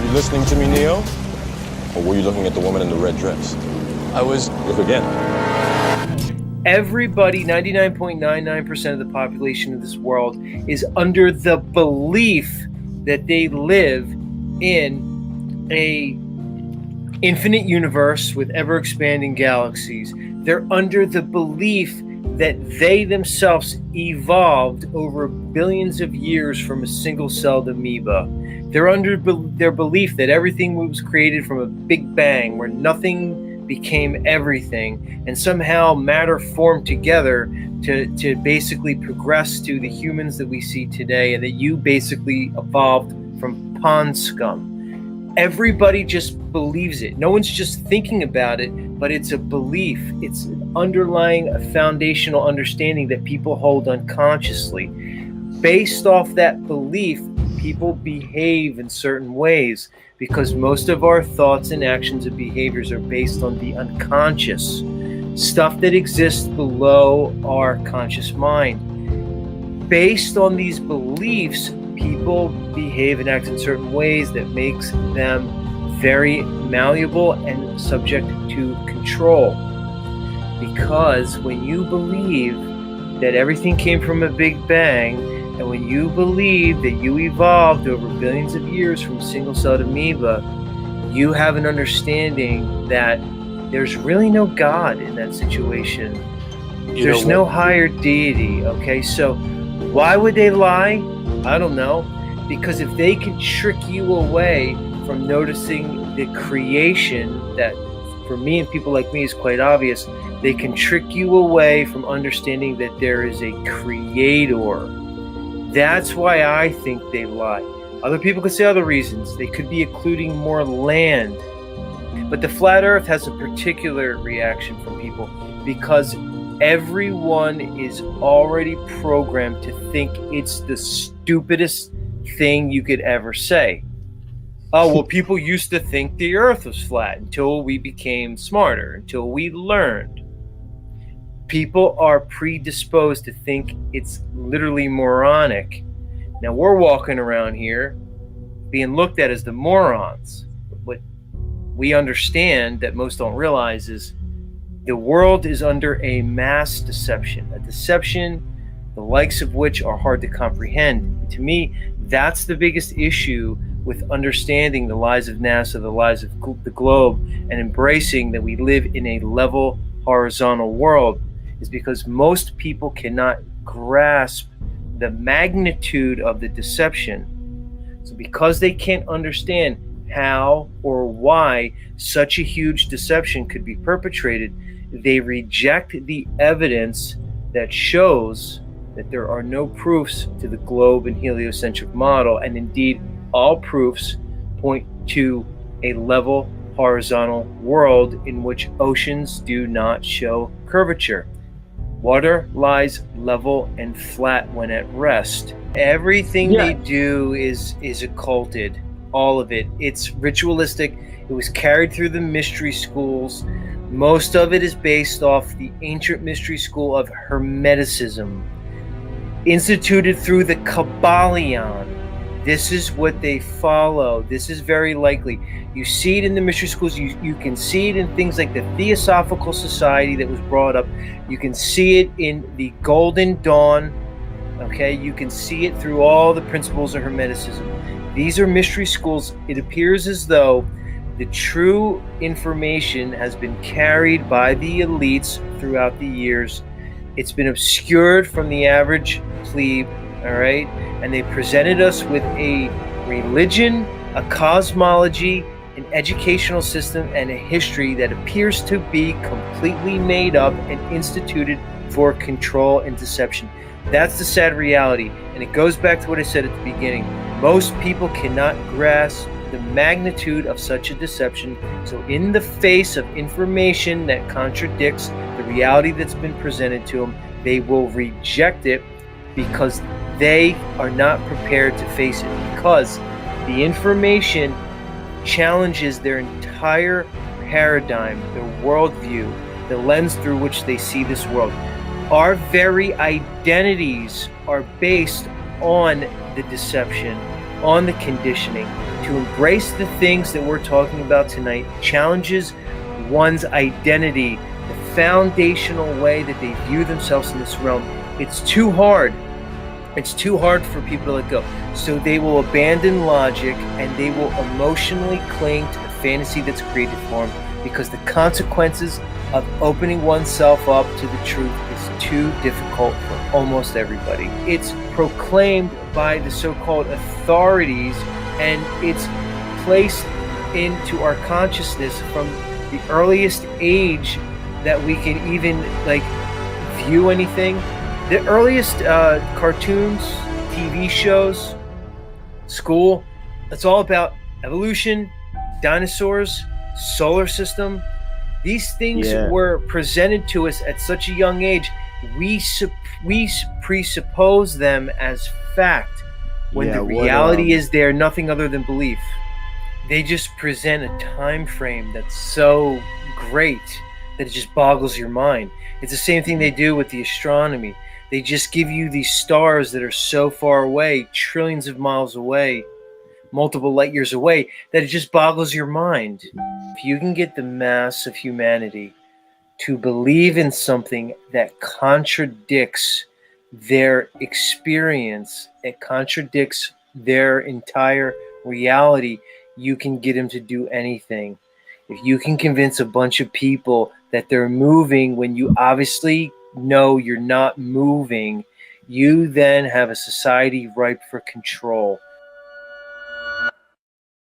You listening to me, Neo? Or were you looking at the woman in the red dress? I was. Look again. Everybody, 99.99% of the population of this world is under the belief that they live in a infinite universe with ever-expanding galaxies. They're under the belief that they themselves evolved over billions of years from a single-celled amoeba. They're under their belief that everything was created from a big bang where nothing became everything, and somehow matter formed together to basically progress to the humans that we see today, and that you basically evolved from pond scum. Everybody just believes it. No one's just thinking about it, but it's a belief. It's an underlying, a foundational understanding that people hold unconsciously. Based off that belief, people behave in certain ways because most of our thoughts and actions and behaviors are based on the unconscious, stuff that exists below our conscious mind. Based on these beliefs, people behave and act in certain ways that makes them very malleable and subject to control. Because when you believe that everything came from a big bang, and when you believe that you evolved over billions of years from a single-celled amoeba, you have an understanding that there's really no God in that situation. There's no higher deity, okay? So why would they lie? I don't know. Because if they can trick you away from noticing the creation that, for me and people like me, is quite obvious, they can trick you away from understanding that there is a creator. That's why I think they lie. Other people could say other reasons. They could be including more land. But the flat earth has a particular reaction from people because everyone is already programmed to think it's the stupidest thing you could ever say. Oh, well, people used to think the earth was flat until we became smarter, until we learned. People are predisposed to think it's literally moronic. Now we're walking around here being looked at as the morons. What we understand that most don't realize is the world is under a mass deception, a deception the likes of which are hard to comprehend. To me, that's the biggest issue with understanding the lies of NASA, the lies of the globe, and embracing that we live in a level horizontal world, is because most people cannot grasp the magnitude of the deception. So because they can't understand how or why such a huge deception could be perpetrated, they reject the evidence that shows that there are no proofs to the globe and heliocentric model, and indeed all proofs point to a level horizontal world in which oceans do not show curvature. Water lies level and flat when at rest. Everything they do is occulted, all of it. It's ritualistic. It was carried through the mystery schools. Most of it is based off the ancient mystery school of Hermeticism, instituted through the Kabbalion. This is what they follow. This is very likely. You see it in the mystery schools. You can see it in things like the Theosophical Society that was brought up. You can see it in the Golden Dawn. Okay, you can see it through all the principles of Hermeticism. These are mystery schools. It appears as though the true information has been carried by the elites throughout the years. It's been obscured from the average plebe, all right? And they presented us with a religion, a cosmology, an educational system, and a history that appears to be completely made up and instituted for control and deception. That's the sad reality. And it goes back to what I said at the beginning. Most people cannot grasp the magnitude of such a deception. So in the face of information that contradicts the reality that's been presented to them, they will reject it because they are not prepared to face it, because the information challenges their entire paradigm, their worldview, the lens through which they see this world. Our very identities are based on the deception. on the conditioning, to embrace the things that we're talking about tonight, challenges one's identity, the foundational way that they view themselves in this realm. It's too hard. It's too hard for people to let go. So they will abandon logic and they will emotionally cling to the fantasy that's created for them, because the consequences of opening oneself up to the truth is too difficult for almost everybody. It's proclaimed by the so-called authorities, and it's placed into our consciousness from the earliest age that we can even view anything. The earliest cartoons, TV shows, school, it's all about evolution, dinosaurs, solar system. These things were presented to us at such a young age. We presuppose them as fact, when the reality is they're nothing other than belief. They just present a time frame that's so great that it just boggles your mind. It's the same thing they do with the astronomy. They just give you these stars that are so far away, trillions of miles away, multiple light years away, that it just boggles your mind. If you can get the mass of humanity to believe in something that contradicts their experience, it contradicts their entire reality, you can get them to do anything. If you can convince a bunch of people that they're moving when you obviously know you're not moving, you then have a society ripe for control.